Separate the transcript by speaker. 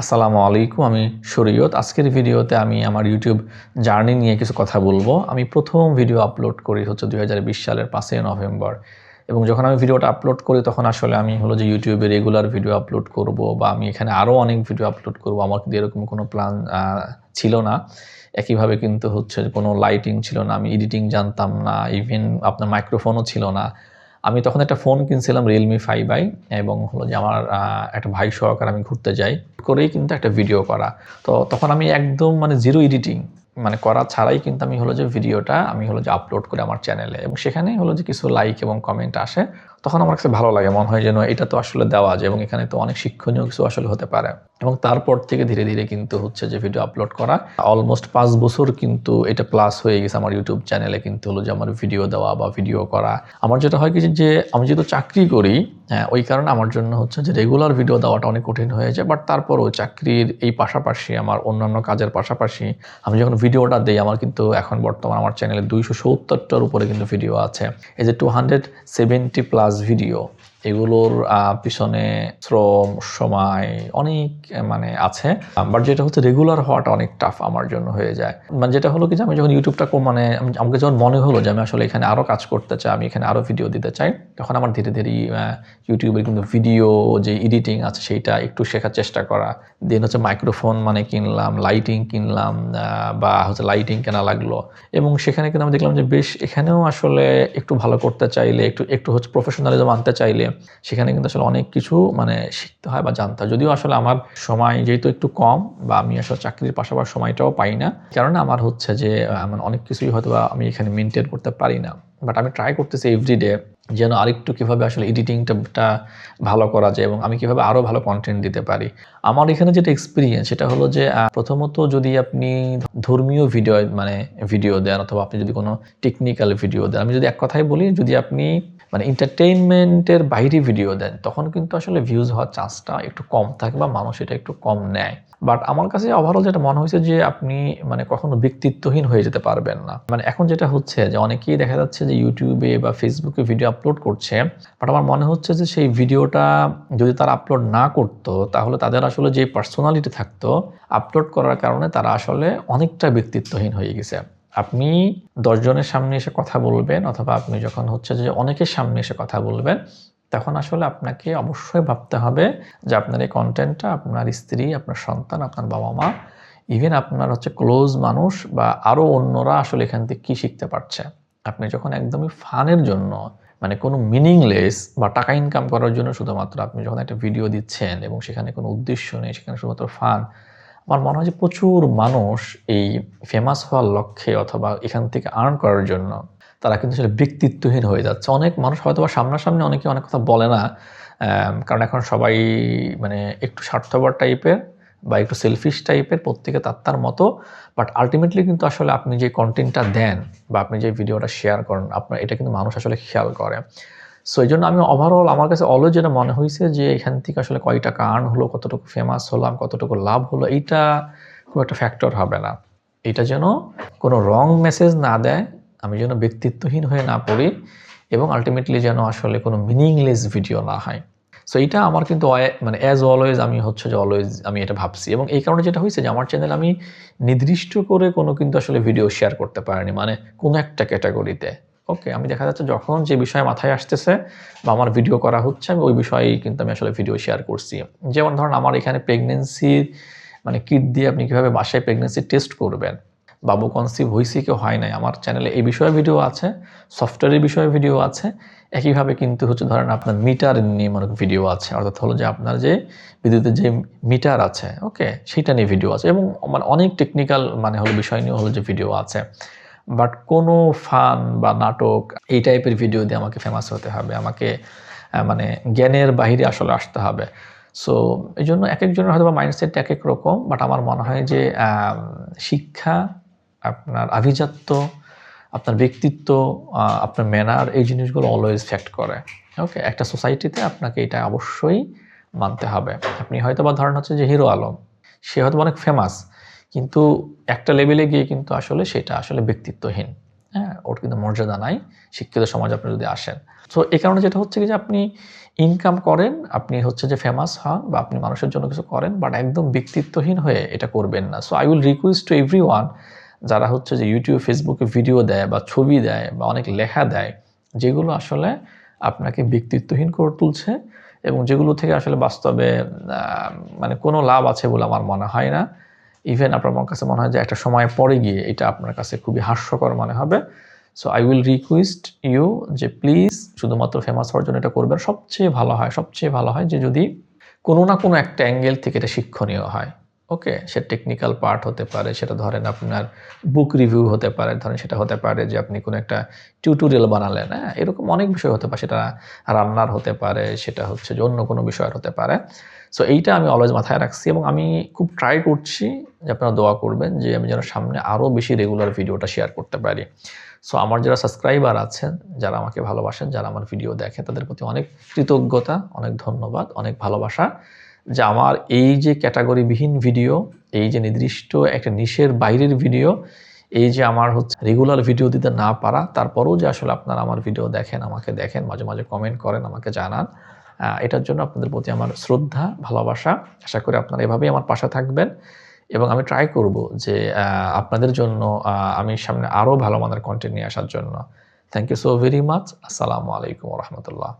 Speaker 1: আসসালামু আলাইকুম। আমি শরীয়ত। আজকের ভিডিওতে আমি আমার ইউটিউব জার্নি নিয়ে কিছু কথা বলবো। আমি প্রথম ভিডিও আপলোড করি হচ্ছে 2020 সালের 5ই নভেম্বর এবং যখন আমি ভিডিওটা আপলোড করি তখন আসলে আমি হলো যে ইউটিউবে রেগুলার ভিডিও আপলোড করব বা আমি এখানে আরও অনেক ভিডিও আপলোড করব। আমার কিন্তু এরকম কোনো প্ল্যান ছিল না। একইভাবে কিন্তু হচ্ছে কোনো লাইটিং ছিল না, আমি এডিটিং জানতাম না, ইভেন আপনার মাইক্রোফোনও ছিল না। আমি তখন একটা ফোন কিনছিলাম Realme 5i এবং হলো যে আমার একটা ভাই সহকারে আমি ঘুরতে যাই। করেই কিন্তু একটা ভিডিও করা। তো তখন আমি একদম মানে জিরো এডিটিং করা ছাড়াই কিন্তু আমি হলো যে ভিডিওটা আমি হলো যে আপলোড করি আমার চ্যানেলে এবং সেখানেই হলো যে কিছু লাইক এবং কমেন্ট আসে। তখন আমার কাছে ভালো লাগে। মনে হয় যেন এটা তো আসলে দেওয়া যায় এবং এখানে তো অনেক শিক্ষণীয় কিছু আসলে হতে পারে। এবং তারপর থেকে ধীরে, ধীরে কিন্তু হচ্ছে যে ভিডিও আপলোড করা। অলমোস্ট 5 বছর কিন্তু এটা প্লাস হয়ে গেছে আমার ইউটিউব চ্যানেলে কিন্তু হলো যে আমার ভিডিও দেওয়া বা ভিডিও করা। আমার যেটা হয় কি যে আমি যেহেতু চাকরি করি, ওই কারণে আমার জন্য হচ্ছে যে রেগুলার ভিডিও দেওয়াটা অনেক কঠিন হয়ে যায়। বাট তারপরও চাকরির এই পাশাপাশি আমার অন্যান্য কাজের পাশাপাশি আমি যখন ভিডিওটা দেই আমার কিন্তু এখন বর্তমানে আমার চ্যানেলে 270টার উপরে কিন্তু ভিডিও আছে। এই যে 270 প্লাস ভিডিও এগুলোর পিছনে শ্রম, সময় অনেক আছে। বাট যেটা হচ্ছে রেগুলার হওয়াটা অনেক টাফ আমার জন্য হয়ে যায়। যেটা হলো কি যে আমি যখন ইউটিউবটা আমাকে যখন মনে হলো যে আমি আসলে এখানে আরও কাজ করতে চাই, আমি এখানে আরও ভিডিও দিতে চাই, তখন আমার ধীরে, ধীরে ইউটিউবের কিন্তু ভিডিও যে এডিটিং আছে সেইটা একটু শেখার চেষ্টা করা। দেন হচ্ছে মাইক্রোফোন কিনলাম, লাইটিং কিনলাম বা হচ্ছে লাইটিং কেনা লাগলো এবং সেখানে কিন্তু আমি দেখলাম যে বেশ এখানেও আসলে একটু ভালো করতে চাইলে একটু হচ্ছে প্রফেশনালিজম আনতে চাইলে সেখানে কিন্তু আসলে অনেক কিছু শিখতে হয় বা জানতে হয়। যদিও আসলে আমার সময় যেহেতু একটু কম বা আমি আসলে চাকরির পাশাপাশি সময়টাও পাই না, কারণে আমার হচ্ছে যে অনেক কিছুই হয়তো বা আমি এখানে মেনটেন করতে পারি না। বাট আমি ট্রাই করতেছি এভরিডে যেন আরেকটু কীভাবে আসলে এডিটিংটা ভালো করা যায় এবং আমি কীভাবে আরও ভালো কন্টেন্ট দিতে পারি। আমার এখানে যেটা এক্সপিরিয়েন্স সেটা হলো যে প্রথমত যদি আপনি ধর্মীয় ভিডিও দেন অথবা আপনি যদি কোনো টেকনিক্যাল ভিডিও দেন, আমি যদি এক কথায় বলি, যদি আপনি এন্টারটেইনমেন্টের বাইরে ভিডিও দেন তখন কিন্তু আসলে ভিউজ হওয়ার চান্সটা একটু কম থাকে বা মানুষ এটা একটু কম নেয়। বাট আমার কাছে ওভারঅল যেটা মনে হয়েছে যে আপনি কখনো ব্যক্তিত্বহীন হয়ে যেতে পারবেন না। এখন যেটা হচ্ছে যে অনেকেই দেখা যাচ্ছে যে ইউটিউবে বা ফেসবুকে ভিডিও আপলোড করছে, বাট আমার মনে হচ্ছে যে সেই ভিডিওটা যদি তারা আপলোড না করতো তাহলে তাদের আসলে যে পার্সোনালিটি থাকতো, আপলোড করার কারণে তারা আসলে অনেকটা ব্যক্তিত্বহীন হয়ে গেছে। আপনি 10 জনের সামনে এসে কথা বলবেন অথবা আপনি যখন হচ্ছে যে অনেকের সামনে এসে কথা বলবেন, তখন আসলে আপনাকে অবশ্যই ভাবতে হবে যে আপনার এই কন্টেন্টটা আপনার স্ত্রী, আপনার সন্তান, আপনার বাবা-মা, ইভেন আপনার হচ্ছে ক্লোজ মানুষ বা আরও অন্যরা আসলে এখান থেকে কী শিখতে পারছে। আপনি যখন একদমই ফানের জন্য কোনো মিনিংলেস বা টাকা ইনকাম করার জন্য শুধুমাত্র আপনি যখন একটা ভিডিও দিচ্ছেন এবং সেখানে কোনো উদ্দেশ্য নেই, সেখানে শুধুমাত্র ফান, আমার মনে হয় যে প্রচুর মানুষ এই ফেমাস হওয়ার লক্ষ্যে অথবা এখান থেকে আর্ন করার জন্য তারা কিন্তু আসলে ব্যক্তিত্বহীন হয়ে যাচ্ছে। অনেক মানুষ হয়তো বা সামনাসামনি অনেকে অনেক কথা বলে না, কারণ এখন সবাই একটু স্বার্থপর টাইপের বা একটু সেলফিশ টাইপের, প্রত্যেকে তার মতো। বাট আলটিমেটলি কিন্তু আসলে আপনি যে কন্টেন্টটা দেন বা আপনি যে ভিডিওটা শেয়ার করেন, আপনার এটা কিন্তু মানুষ আসলে খেয়াল করে। সো এই জন্য আমি ওভারঅল আমার কাছে অলওয়েজ যেটা মনে হয়েছে যে এখান থেকে আসলে কয় টাকা আর্ন হলো, কতটুকু ফেমাস হলাম, কতটুকু লাভ হলো, এইটা খুব একটা ফ্যাক্টর হবে না। এটা যেন কোনো রং মেসেজ না দেয়, আমি যেন ব্যক্তিত্বহীন হয়ে না পড়ি এবং আলটিমেটলি যেন আসলে কোনো মিনিংলেস ভিডিও না হয়। সো এইটা আমার কিন্তু অ্যাজ অলওয়েজ আমি হচ্ছে যে অলওয়েজ আমি এটা ভাবছি এবং এই কারণে যেটা হয়েছে যে আমার চ্যানেলে আমি নির্দিষ্ট করে কোনো কিন্তু আসলে ভিডিও শেয়ার করতে পারিনি, কোনো একটা ক্যাটাগরিতে। ওকে, আমি দেখা যাচ্ছে যখন যে বিষয় মাথায় আসতেছে বা আমার ভিডিও করা হচ্ছে আমি ওই বিষয়েই কিন্তু আমি আসলে ভিডিও শেয়ার করছি। যেমন ধরুন আমার এখানে প্রেগনেন্সির কিট দিয়ে আপনি কীভাবে বাসায় প্রেগনেন্সি টেস্ট করবেন, বাবু কনসিভ হইছে কি হয় নাই, আমার চ্যানেলে এই বিষয়ে ভিডিও আছে, সফটওয়্যারের বিষয়ে ভিডিও আছে। একইভাবে কিন্তু হচ্ছে ধরেন আপনার মিটার নিয়ে ভিডিও আছে, অর্থাৎ হলো যে আপনার যে বিদ্যুতের যে মিটার আছে, ওকে, সেটা নিয়ে ভিডিও আছে এবং অনেক টেকনিক্যাল হলো বিষয় নিয়ে হলো যে ভিডিও আছে। বাট কোনো ফান বা নাটক এই টাইপের ভিডিও দিয়ে আমাকে ফেমাস হতে হবে, আমাকে জ্ঞানের বাহিরে আসলে আসতে হবে। সো এই জন্য একেকজনের হয়তো বা মাইন্ডসেট একেক রকম, বাট আমার মনে হয় যে শিক্ষা, আপনার আভিজাত্য, আপনার ব্যক্তিত্ব, আপনার ম্যানার, এই জিনিসগুলো অলওয়েজ ফ্যাক্ট করে। ওকে, একটা সোসাইটিতে আপনাকে এটা অবশ্যই মানতে হবে। আপনি হয়তো বা ধরেন হচ্ছে যে হিরো আলম, সে হয়তো অনেক ফেমাস, কিন্তু একটা লেভেলে গিয়ে কিন্তু আসলে সেটা আসলে ব্যক্তিত্বহীন। হ্যাঁ, সাপোর্ট কিন্তু মর্যাদা নাই শিক্ষিত সমাজে আপনি যদি আসেন। সো এই কারণে যেটা হচ্ছে কি যে আপনি ইনকাম করেন, আপনি হচ্ছে যে ফেমাস হন বা আপনি মানুষের জন্য কিছু করেন, বাট একদম ব্যক্তিত্বহীন হয়ে এটা করবেন না। So I will request to everyone যারা হচ্ছে যে ইউটিউব, ফেসবুকে ভিডিও দেয় বা ছবি দেয় বা অনেক লেখা দেয়, যেগুলো আসলে আপনাকে ব্যক্তিত্বহীন করে তুলছে এবং যেগুলো থেকে আসলে বাস্তবে মানে কোনো লাভ আছে বলে আমার মনে হয় না। ইভেন আপনার কাছে মনে হয় যে একটা সময় পরে গিয়ে এটা আপনার কাছে খুবই হাস্যকর মনে হবে। So I will request you যে প্লিজ শুধুমাত্র ফেমাস হওয়ার জন্য এটা করবেন। সবচেয়ে ভালো হয় যে যদি কোনো না কোনো একটা অ্যাঙ্গেল থেকে এটা শিক্ষণীয় হয়। ওকে? সে টেকনিক্যাল পার্ট হতে পারে, সেটা ধরেন আপনার বুক রিভিউ হতে পারে, ধরেন সেটা হতে পারে যে আপনি কোনো একটা টিউটোরিয়াল বানালেন, হ্যাঁ? এরকম অনেক বিষয় হতে পারে। সেটা রান্নার হতে পারে, সেটা হচ্ছে যে অন্য কোনো বিষয়ের হতে পারে। সো এইটা আমি অলওয়েজ মাথায় রাখছি এবং আমি খুব ট্রাই করছি যে আপনারা দোয়া করবেন যে আমি যেন সামনে আরও বেশি রেগুলার ভিডিওটা শেয়ার করতে পারি। সো আমার যারা সাবস্ক্রাইবার আছেন, যারা আমাকে ভালোবাসেন, যারা আমার ভিডিও দেখেন তাদের প্রতি অনেক কৃতজ্ঞতা, অনেক ধন্যবাদ, অনেক ভালোবাসা যে আমার এই যে ক্যাটাগরিবিহীন ভিডিও, এই যে নির্দিষ্ট একটা নিশের বাইরের ভিডিও, এই যে আমার হচ্ছে রেগুলার ভিডিও দিতে না পারা, তারপরেও যে আসলে আপনারা আমার ভিডিও দেখেন, আমাকে দেখেন, মাঝে, মাঝে কমেন্ট করেন, আমাকে জানান। এটার জন্য আপনাদের প্রতি আমার শ্রদ্ধা, ভালোবাসা। আশা করি আপনারা এভাবেই আমার পাশে থাকবেন এবং আমি ট্রাই করব যে আপনাদের জন্য আমি সামনে আরও ভালো মানের কনটেন্ট নিয়ে আসার জন্য। Thank you so very much. আসসালামু আলাইকুম ওয়া রাহমাতুল্লাহ।